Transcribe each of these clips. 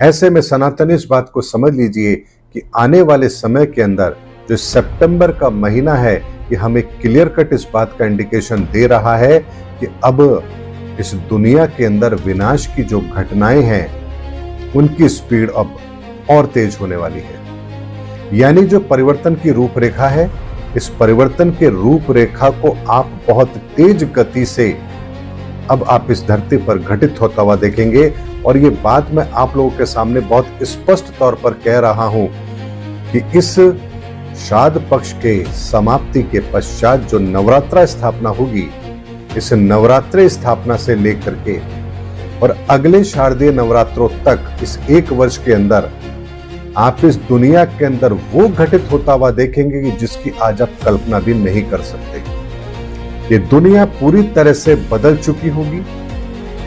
ऐसे में सनातनी इस बात को समझ लीजिए कि आने वाले समय के अंदर जो सितंबर का महीना है, ये हमें क्लियर कट इस बात का इंडिकेशन दे रहा है कि अब इस दुनिया के अंदर विनाश की जो घटनाएं हैं उनकी स्पीड अब और तेज होने वाली है। यानी जो परिवर्तन की रूपरेखा है, इस परिवर्तन के रूपरेखा को आप बहुत तेज गति से अब आप इस धरती पर घटित होता हुआ देखेंगे। और ये बात मैं आप लोगों के सामने बहुत स्पष्ट तौर पर कह रहा हूं कि इस श्राद्ध पक्ष के समाप्ति के पश्चात जो नवरात्रा स्थापना होगी, इस नवरात्रि स्थापना से लेकर के और अगले शारदीय नवरात्रों तक इस एक वर्ष के अंदर आप इस दुनिया के अंदर वो घटित होता हुआ देखेंगे कि जिसकी आज आप कल्पना भी नहीं कर सकते। ये दुनिया पूरी तरह से बदल चुकी होगी,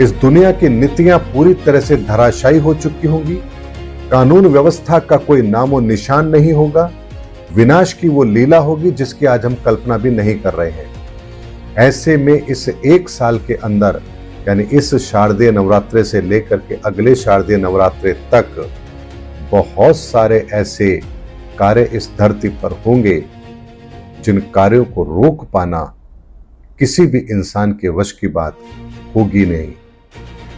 इस दुनिया की नीतियां पूरी तरह से धराशायी हो चुकी होंगी, कानून व्यवस्था का कोई नामो निशान नहीं होगा, विनाश की वो लीला होगी जिसकी आज हम कल्पना भी नहीं कर रहे हैं। ऐसे में इस एक साल के अंदर, यानी इस शारदीय नवरात्रे से लेकर के अगले शारदीय नवरात्रे तक बहुत सारे ऐसे कार्य इस धरती पर होंगे जिन कार्यों को रोक पाना किसी भी इंसान के वश की बात होगी नहीं।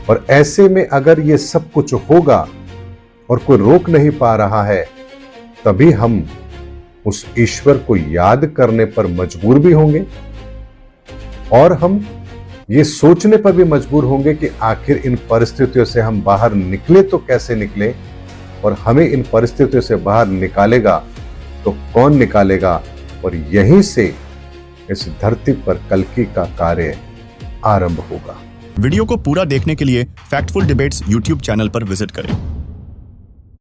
और ऐसे में अगर ये सब कुछ होगा और कोई रोक नहीं पा रहा है, तभी हम उस ईश्वर को याद करने पर मजबूर भी होंगे और हम ये सोचने पर भी मजबूर होंगे कि आखिर इन परिस्थितियों से हम बाहर निकले तो कैसे निकले, और हमें इन परिस्थितियों से बाहर निकालेगा तो कौन निकालेगा। और यहीं से इस धरती पर कल्कि का कार्य आरंभ होगा। वीडियो को पूरा देखने के लिए फैक्टफुल डिबेट्स यूट्यूब चैनल पर विजिट करें।